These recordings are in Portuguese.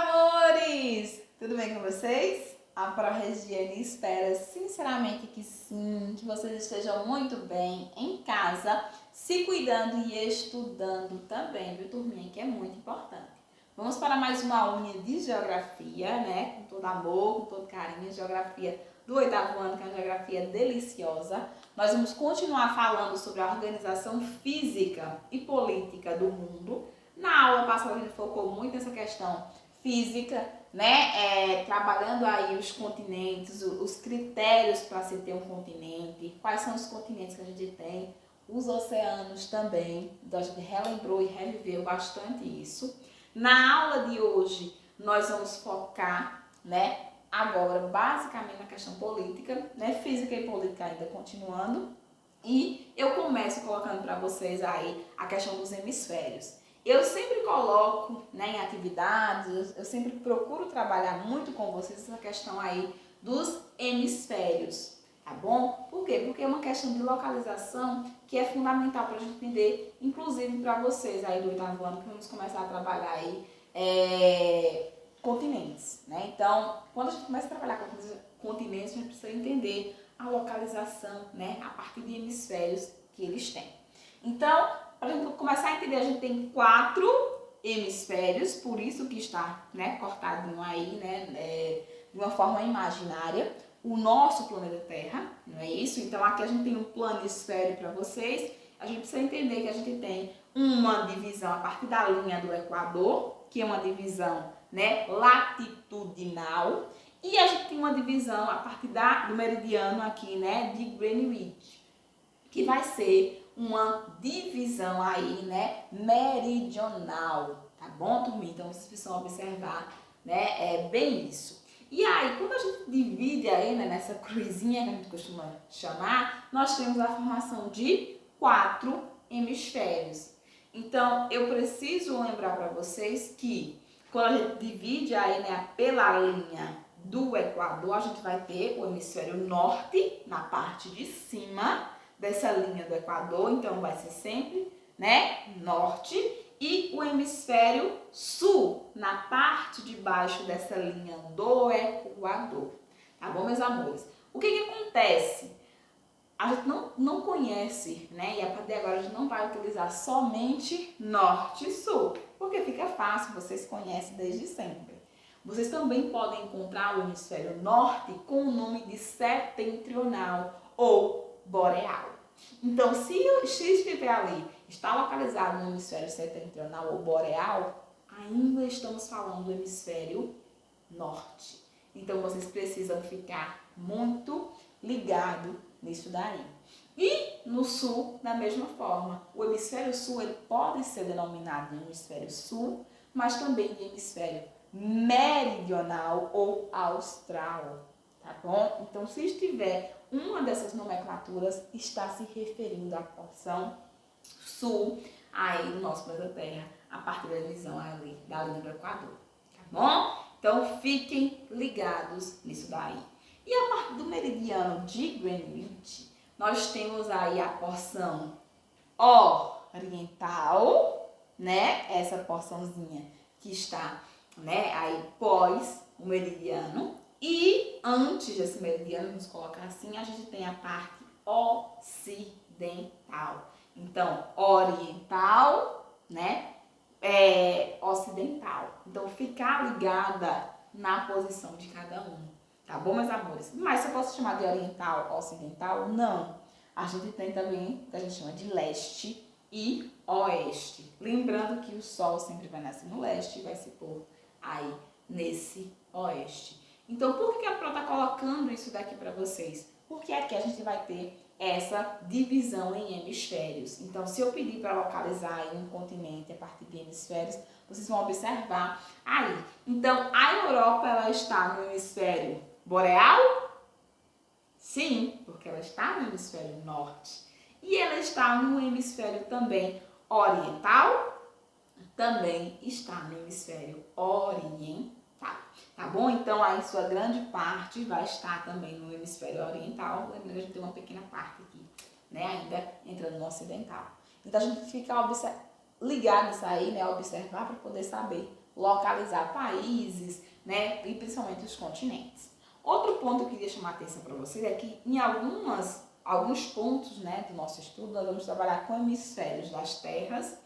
amores! Tudo bem com vocês? A ProRegiane espera sinceramente que sim, que vocês estejam muito bem em casa, se cuidando e estudando também, viu, turminha? Que é muito importante. Vamos para mais uma unha de geografia, né? Com todo amor, com todo carinho, geografia do 8º ano, que é uma geografia deliciosa. Nós vamos continuar falando sobre a organização física e política do mundo. Na aula passada a gente focou muito nessa questão física, né? Trabalhando aí os continentes, os critérios para se ter um continente, quais são os continentes que a gente tem, os oceanos também. Então a gente relembrou e reviveu bastante isso. Na aula de hoje nós vamos focar, né, agora basicamente na questão política, né, física e política ainda continuando. E eu começo colocando para vocês aí a questão dos hemisférios. Eu sempre coloco, né, em atividades, eu sempre procuro trabalhar muito com vocês essa questão aí dos hemisférios, tá bom? Por quê? Porque é uma questão de localização que é fundamental para a gente entender, inclusive para vocês aí do 8º ano, que vamos começar a trabalhar aí continentes, né? Então, quando a gente começa a trabalhar com continentes, a gente precisa entender a localização, né, a partir de hemisférios que eles têm. Então, para a gente começar a entender, a gente tem 4 hemisférios, por isso que está, né, cortadinho aí, né, de uma forma imaginária, o nosso planeta Terra, não é isso? Então aqui a gente tem um planisfério para vocês, a gente precisa entender que a gente tem uma divisão a partir da linha do Equador, que é uma divisão, né, latitudinal, e a gente tem uma divisão a partir do meridiano aqui, né, de Greenwich, que vai ser uma divisão aí, né, meridional, tá bom, turminha? Então vocês precisam observar, né, bem isso. E aí, quando a gente divide aí, né, nessa cruzinha que a gente costuma chamar, nós temos a formação de 4 hemisférios. Então, eu preciso lembrar para vocês que quando a gente divide aí, né, pela linha do Equador, a gente vai ter o hemisfério norte na parte de cima dessa linha do Equador, então vai ser sempre, né, norte, e o hemisfério sul na parte de baixo dessa linha do Equador, tá bom, meus amores? O que acontece? A gente não conhece, né, e a partir de agora a gente não vai utilizar somente norte e sul, porque fica fácil, vocês conhecem desde sempre. Vocês também podem encontrar o hemisfério norte com o nome de setentrional ou boreal. Então, se estiver ali, está localizado no hemisfério setentrional ou boreal, ainda estamos falando do hemisfério norte. Então, vocês precisam ficar muito ligados nisso daí. E no sul, da mesma forma, o hemisfério sul ele pode ser denominado de hemisfério sul, mas também de hemisfério meridional ou austral, tá bom? Então, se estiver uma dessas nomenclaturas, está se referindo à porção sul aí do nosso planeta Terra, a partir da divisão ali da linha do Equador, tá bom? Então, fiquem ligados nisso daí. E a partir do meridiano de Greenwich, nós temos aí a porção oriental, né? Essa porçãozinha que está, né, aí pós o meridiano. E antes desse meridiano, vamos colocar assim, a gente tem a parte ocidental. Então, oriental, né, ocidental. Então, ficar ligada na posição de cada um, tá bom, meus amores? Mas se eu posso chamar de oriental, ocidental? Não. A gente tem também o que a gente chama de leste e oeste. Lembrando que o sol sempre vai nascer no leste e vai se pôr aí nesse oeste. Então, por que a Pro está colocando isso daqui para vocês? Porque aqui a gente vai ter essa divisão em hemisférios. Então, se eu pedir para localizar aí um continente a partir de hemisférios, vocês vão observar aí. Então, a Europa ela está no hemisfério boreal? Sim, porque ela está no hemisfério norte. E ela está no hemisfério também oriental? Também está no hemisfério oriental. Tá bom? Então, aí sua grande parte vai estar também no hemisfério oriental. Lembrando que a gente tem uma pequena parte aqui, né? Ainda entrando no ocidental. Então, a gente fica ligado nisso aí, né? Observar para poder saber localizar países, né, e principalmente os continentes. Outro ponto que eu queria chamar a atenção para vocês é que em alguns pontos, né, do nosso estudo, nós vamos trabalhar com hemisférios das terras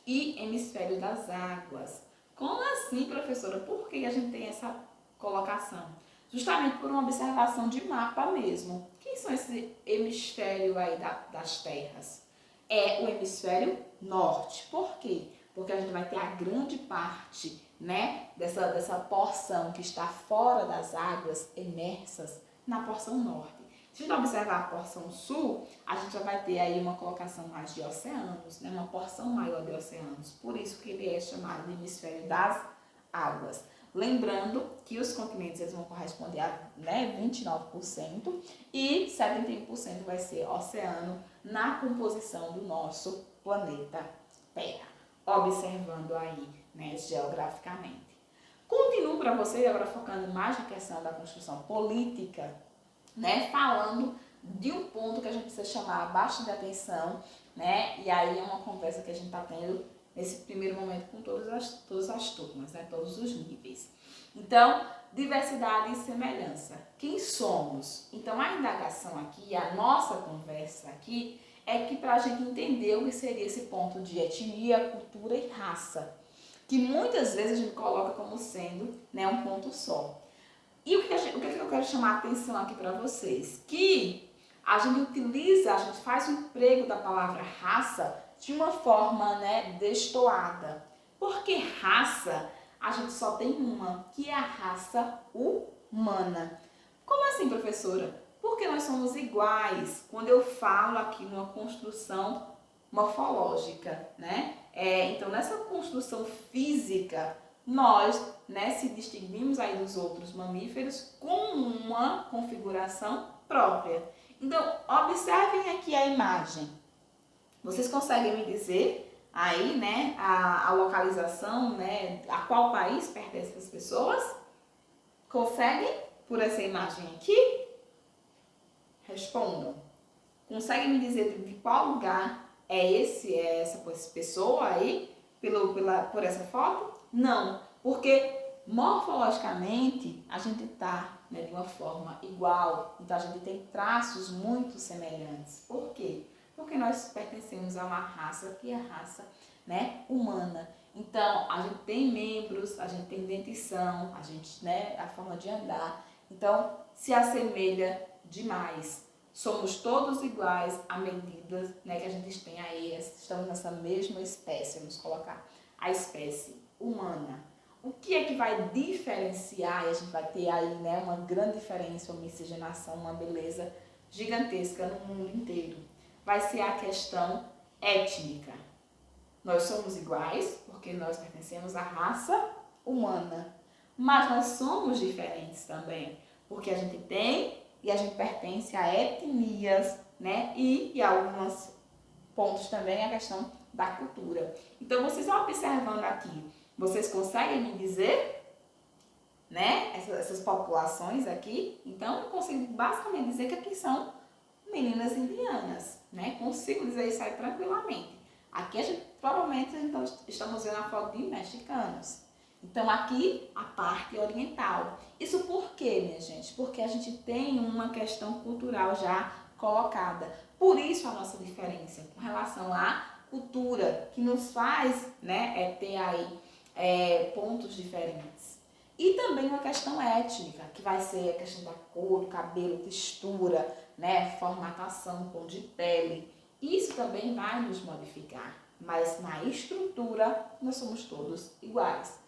e hemisférios das águas. Como assim, professora? Por que a gente tem essa colocação? Justamente por uma observação de mapa mesmo. Quem são esse hemisfério aí das terras? É o hemisfério norte. Por quê? Porque a gente vai ter a grande parte, né, dessa porção que está fora das águas imersas na porção norte. Se a gente observar a porção sul, a gente já vai ter aí uma colocação mais de oceanos, né, uma porção maior de oceanos. Por isso que ele é chamado de hemisfério das águas. Lembrando que os continentes eles vão corresponder a, né, 29% e 71% vai ser oceano na composição do nosso planeta Terra. Observando aí, né, geograficamente. Continuo para vocês agora focando mais na questão da construção política, né, falando de um ponto que a gente precisa chamar bastante atenção, né, e aí é uma conversa que a gente está tendo nesse primeiro momento com todas as turmas, né, todos os níveis. Então, diversidade e semelhança. Quem somos? Então, a indagação aqui, a nossa conversa aqui, é que para a gente entender o que seria esse ponto de etnia, cultura e raça, que muitas vezes a gente coloca como sendo, né, um ponto só. E o que eu quero chamar a atenção aqui para vocês? Que a gente faz o emprego da palavra raça de uma forma, né, destoada. Porque raça, a gente só tem uma, que é a raça humana. Como assim, professora? Porque nós somos iguais quando eu falo aqui numa construção morfológica, né? Então, nessa construção física, nós, né, se distinguimos aí dos outros mamíferos com uma configuração própria. Então, observem aqui a imagem. Vocês conseguem me dizer aí, né, a localização, né, a qual país pertencem as pessoas? Conseguem por essa imagem aqui? Respondam. Conseguem me dizer de qual lugar é essa pessoa aí, por essa foto? Não, porque morfologicamente a gente está, né, de uma forma igual, então a gente tem traços muito semelhantes. Por quê? Porque nós pertencemos a uma raça que é a raça, né, humana. Então, a gente tem membros, a gente tem dentição, a gente, né, a forma de andar. Então, se assemelha demais. Somos todos iguais à medida, né, que a gente tem aí, estamos nessa mesma espécie, vamos colocar a espécie humana. O que é que vai diferenciar, e a gente vai ter aí, né, uma grande diferença, uma miscigenação, uma beleza gigantesca no mundo inteiro? Vai ser a questão étnica. Nós somos iguais porque nós pertencemos à raça humana, mas nós somos diferentes também, porque a gente tem e a gente pertence a etnias, né? E alguns pontos também a questão da cultura. Então, vocês vão observando aqui, vocês conseguem me dizer, né? Essas populações aqui? Então, eu consigo basicamente dizer que aqui são meninas indianas, né? Consigo dizer isso aí tranquilamente. Aqui a gente provavelmente então, estamos vendo a foto de mexicanos. Então aqui a parte oriental. Isso por quê, minha gente? Porque a gente tem uma questão cultural já colocada. Por isso a nossa diferença com relação à cultura, que nos faz, né, ter aí pontos diferentes. E também uma questão étnica, que vai ser a questão da cor, do cabelo, textura, né, formatação, tom de pele. Isso também vai nos modificar, mas na estrutura nós somos todos iguais.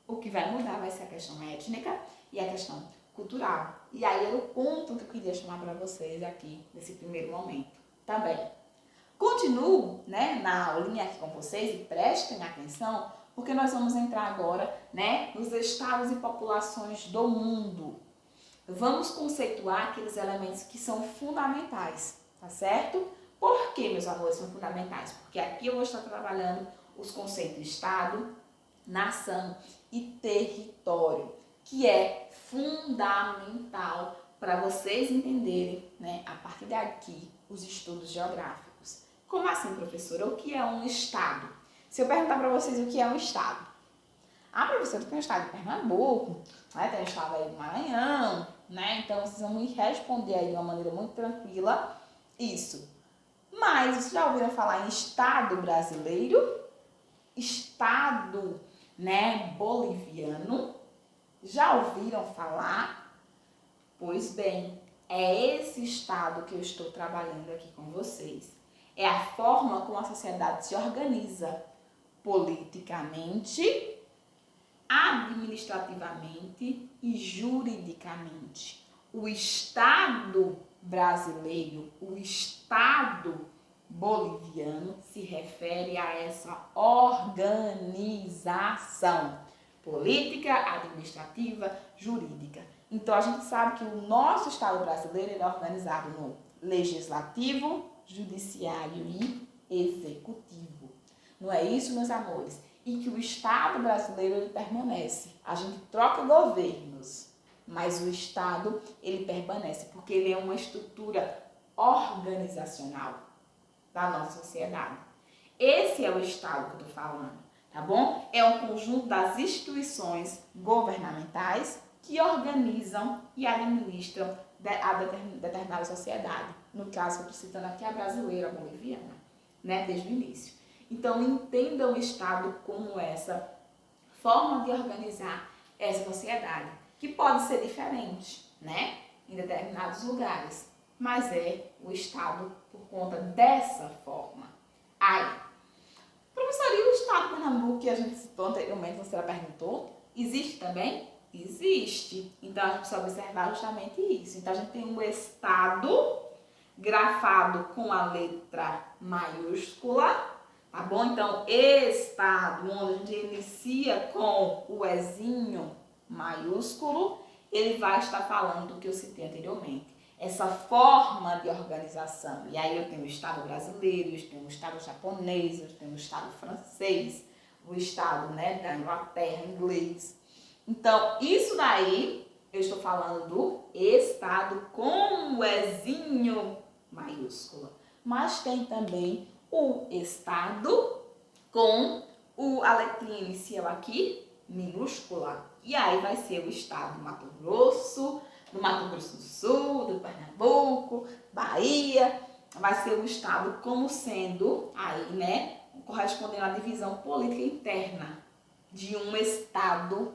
O que vai mudar vai ser a questão étnica e a questão cultural. E aí é o ponto que eu queria chamar para vocês aqui, nesse primeiro momento também. Continuo, né, na aulinha aqui com vocês e prestem atenção, porque nós vamos entrar agora, né, nos estados e populações do mundo. Vamos conceituar aqueles elementos que são fundamentais, tá certo? Por que, meus amores, são fundamentais? Porque aqui eu vou estar trabalhando os conceitos Estado, nação e território, que é fundamental para vocês entenderem, né, a partir daqui, os estudos geográficos. Como assim, professora? O que é um Estado? Se eu perguntar para vocês o que é um Estado, Ah, professora, tem o estado de Pernambuco, né? Tem o estado aí do Maranhão, né? Então, vocês vão me responder aí de uma maneira muito tranquila isso. Mas, vocês já ouviram falar em estado brasileiro? Estado, né, boliviano? Já ouviram falar? Pois bem, é esse estado que eu estou trabalhando aqui com vocês. É a forma como a sociedade se organiza politicamente, administrativamente e juridicamente. O Estado brasileiro, o Estado boliviano se refere a essa organização política, administrativa, jurídica. Então a gente sabe que o nosso Estado brasileiro é organizado no legislativo, judiciário e executivo. Não é isso, meus amores? E que o Estado brasileiro ele permanece. A gente troca governos, mas o Estado ele permanece porque ele é uma estrutura organizacional da nossa sociedade. Esse é o Estado que eu estou falando, tá bom? É um conjunto das instituições governamentais que organizam e administram a determinada sociedade. No caso, eu estou citando aqui a brasileira, a boliviana, né, desde o início. Então, entendam o Estado como essa forma de organizar essa sociedade, que pode ser diferente, né, em determinados lugares, mas é o Estado por conta dessa forma. Aí, professor, e o Estado de Pernambuco que a gente citou anteriormente, você já perguntou, existe também? Existe. Então, a gente precisa observar justamente isso. Então, a gente tem um Estado grafado com a letra maiúscula, tá bom? Então, Estado, onde a gente inicia com o Ezinho maiúsculo, ele vai estar falando do que eu citei anteriormente. Essa forma de organização. E aí eu tenho o Estado brasileiro, eu tenho o Estado japonês, eu tenho o Estado francês, o Estado, né, da Inglaterra, inglês. Então, isso daí, eu estou falando do Estado com o Ezinho maiúscula. Mas tem também o Estado com a letrinha inicial aqui, minúscula. E aí vai ser o Estado do Mato Grosso, do Mato Grosso do Sul, do Pernambuco, Bahia. Vai ser o Estado como sendo aí, né, correspondendo à divisão política interna de um Estado,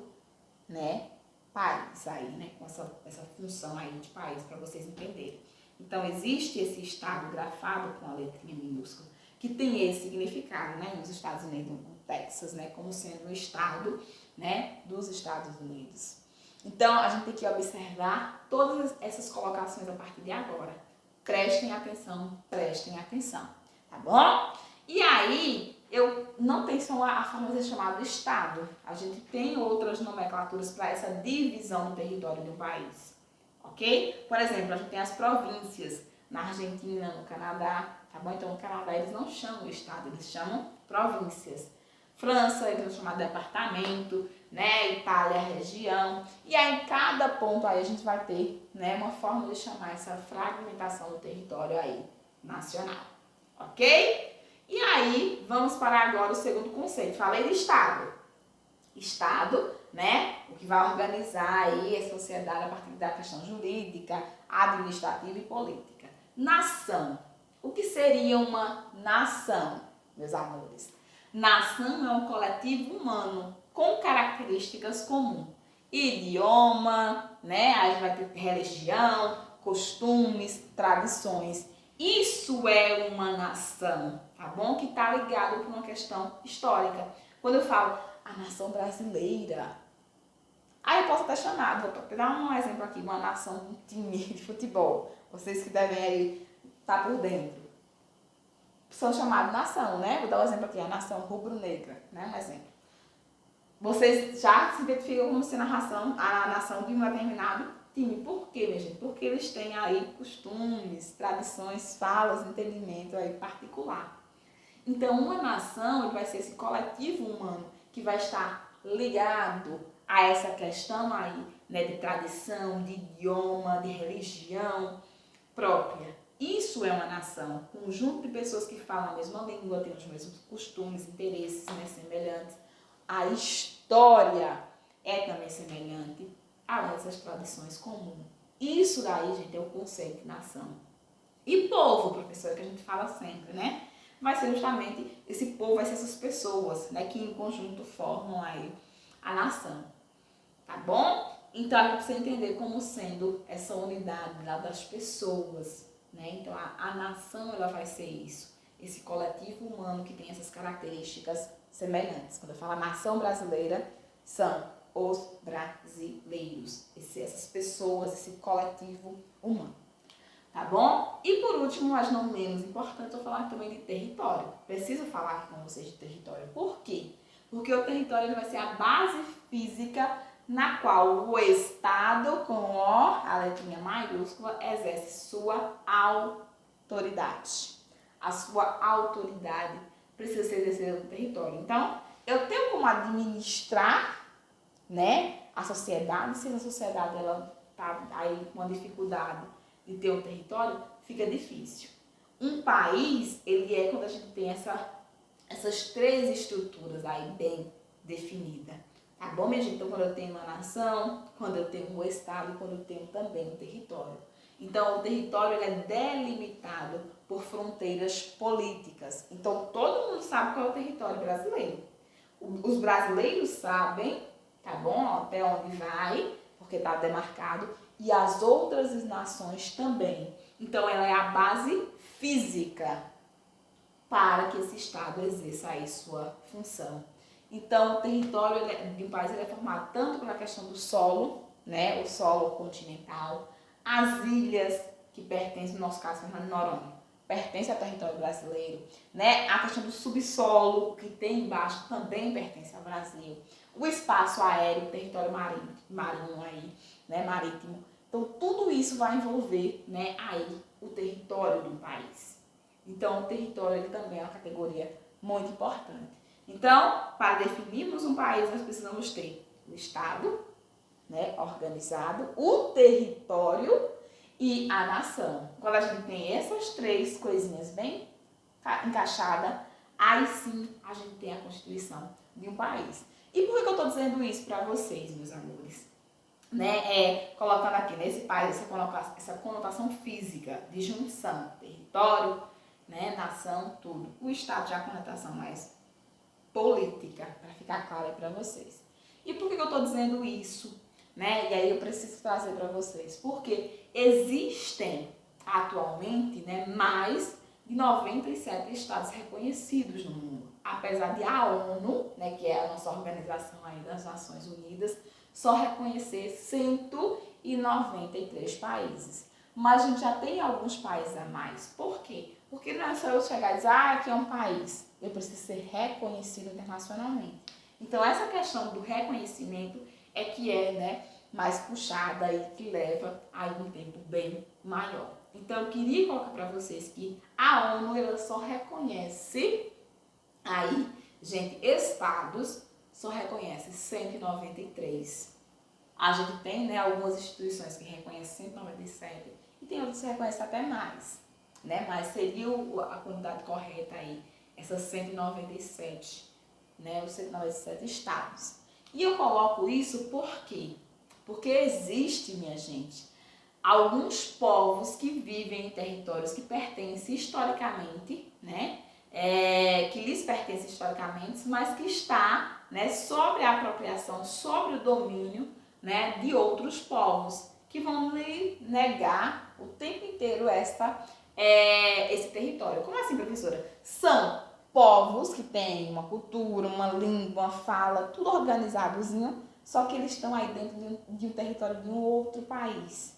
né, país aí, né, com essa função aí de país, para vocês entenderem. Então, existe esse Estado grafado com a letrinha minúscula, que tem esse significado, né, nos Estados Unidos, no Texas, né, como sendo um Estado, né, dos Estados Unidos. Então, a gente tem que observar todas essas colocações a partir de agora. Prestem atenção, tá bom? E aí, eu não tenho só a forma de ser chamado Estado. A gente tem outras nomenclaturas para essa divisão do território do país, ok? Por exemplo, a gente tem as províncias na Argentina, no Canadá, tá bom? Então, no Canadá eles não chamam Estado, eles chamam províncias. França, eles vão chamar de departamento, né? Itália, região. E aí, em cada ponto aí, a gente vai ter, né, uma forma de chamar essa fragmentação do território aí, nacional. Ok? E aí, vamos para agora o segundo conceito. Falei de Estado. Estado, né? O que vai organizar aí a sociedade a partir da questão jurídica, administrativa e política. Nação. O que seria uma nação, meus amores? Nação é um coletivo humano com características comuns. Idioma, né? Aí vai ter religião, costumes, tradições. Isso é uma nação, tá bom? Que está ligado com uma questão histórica. Quando eu falo a nação brasileira, aí eu posso até chamar, vou dar um exemplo aqui, uma nação, um time de futebol. Vocês que devem aí estar por dentro. São chamados nação, né? Vou dar um exemplo aqui, a nação rubro-negra, né? Um exemplo. Vocês já se identificam como sendo a nação de um determinado time. Por quê, minha gente? Porque eles têm aí costumes, tradições, falas, entendimento aí particular. Então, uma nação vai ser esse coletivo humano que vai estar ligado a essa questão aí, né, de tradição, de idioma, de religião própria. Isso é uma nação, um conjunto de pessoas que falam a mesma língua, têm os mesmos costumes, interesses, né, semelhantes. A história história é também semelhante a essas tradições comuns. Isso daí, gente, é o conceito de nação. E povo, professora, que a gente fala sempre, né? Vai ser justamente, esse povo vai ser essas pessoas, né, que em conjunto formam aí a nação. Tá bom? Então, a gente precisa entender como sendo essa unidade lá das pessoas, né? Então, a nação, ela vai ser isso. Esse coletivo humano que tem essas características semelhantes. Quando eu falo nação brasileira, são os brasileiros. Essas pessoas, esse coletivo humano. Tá bom? E por último, mas não menos importante, eu vou falar também de território. Preciso falar aqui com vocês de território. Por quê? Porque o território ele vai ser a base física na qual o Estado, com O, a letrinha maiúscula, exerce sua autoridade. A sua autoridade precisa ser exercida no território. Então, eu tenho como administrar, né, a sociedade. Se a sociedade ela tá aí com uma dificuldade de ter um território, fica difícil. Um país, ele é quando a gente tem essas três estruturas aí bem definidas. Tá bom, minha gente? Então, quando eu tenho uma nação, quando eu tenho um estado e quando eu tenho também um território. Então, o território ele é delimitado por fronteiras políticas. Então, todo mundo sabe qual é o território brasileiro. Os brasileiros sabem, tá bom? Até onde vai, porque está demarcado. E as outras nações também. Então, ela é a base física para que esse Estado exerça aí sua função. Então, o território de um país ele é formado tanto pela questão do solo, né, o solo continental, as ilhas que pertencem, no nosso caso, Fernando de Noronha, pertence ao território brasileiro, né, a questão do subsolo que tem embaixo também pertence ao Brasil, o espaço aéreo, o território marinho aí, né, marítimo. Então, tudo isso vai envolver, né, aí o território do país. Então, o território ele também é uma categoria muito importante. Então, para definirmos um país, nós precisamos ter o Estado, né, organizado, o território e a nação. Quando a gente tem essas três coisinhas bem encaixadas, aí sim a gente tem a constituição de um país. E por que eu estou dizendo isso para vocês, meus amores? Né, colocando aqui nesse país essa conotação física de junção, território, né, nação, tudo. O Estado já é a conotação mais política, para ficar claro aí para vocês. E por que eu estou dizendo isso? Né? E aí eu preciso trazer para vocês. Porque existem atualmente, né, mais de 97 estados reconhecidos no mundo. Apesar de a ONU, né, que é a nossa organização aí das Nações Unidas, só reconhecer 193 países. Mas a gente já tem alguns países a mais. Por quê? Porque não é só eu chegar e dizer, aqui é um país. Eu preciso ser reconhecido internacionalmente. Então, essa questão do reconhecimento é que é, né, mais puxada e que leva aí um tempo bem maior. Então, eu queria colocar para vocês que a ONU ela só reconhece aí, gente, estados só reconhece 193. A gente tem, né, algumas instituições que reconhecem 197 e tem outras que reconhecem até mais, né? Mas seria a quantidade correta aí, essas 197, né, os 197 estados. E eu coloco isso por quê? Porque existe, minha gente, alguns povos que vivem em territórios que pertencem historicamente, né, que lhes pertencem historicamente, mas que está, né, sobre a apropriação, sobre o domínio, né, de outros povos, que vão lhe negar o tempo inteiro esse território. Como assim, professora? São povos que têm uma cultura, uma língua, uma fala, tudo organizadozinho, só que eles estão aí dentro de um território de um outro país.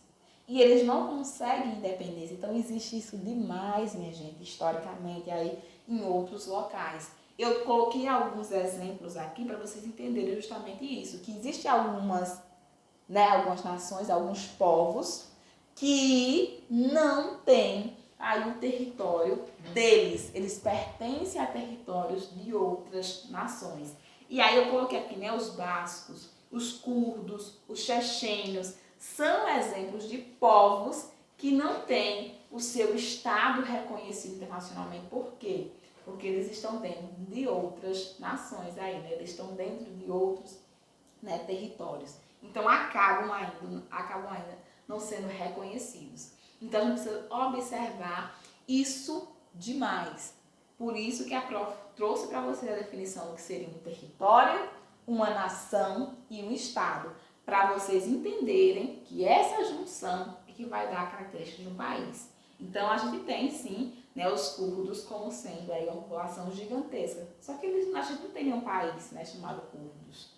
E eles não conseguem independência. Então, existe isso demais, minha gente, historicamente, aí em outros locais. Eu coloquei alguns exemplos aqui para vocês entenderem justamente isso, que existem algumas nações, alguns povos que não têm aí o território deles. Eles pertencem a territórios de outras nações. E aí eu coloquei aqui, né, os bascos, os curdos, os chechênios, são exemplos de povos que não têm o seu estado reconhecido internacionalmente. Por quê? porque eles estão dentro de outras nações aí, né? Eles estão dentro de outros, né, territórios. Então acabam ainda não sendo reconhecidos. Então a gente precisa observar isso demais. Por isso que a prof trouxe para você a definição do que seria um território, uma nação e um estado, para vocês entenderem que essa junção é que vai dar a característica de um país. Então a gente tem sim, né, os curdos como sendo aí uma população gigantesca. Só que a gente não tem nenhum país, né, chamado curdos,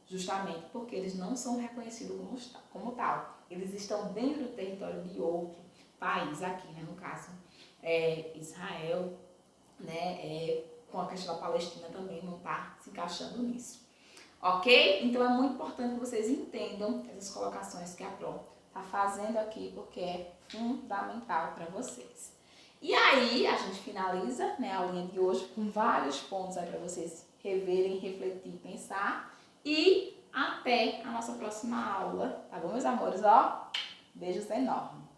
justamente porque eles não são reconhecidos como tal. Eles estão dentro do território de outro país aqui, né, no caso Israel, né, com a questão da Palestina também não está se encaixando nisso. Ok? Então é muito importante que vocês entendam essas colocações que a Pro está fazendo aqui, porque é fundamental para vocês. E aí a gente finaliza, né, a aulinha de hoje com vários pontos aí para vocês reverem, refletir, pensar. E até a nossa próxima aula, tá bom, meus amores? Ó, beijos enormes!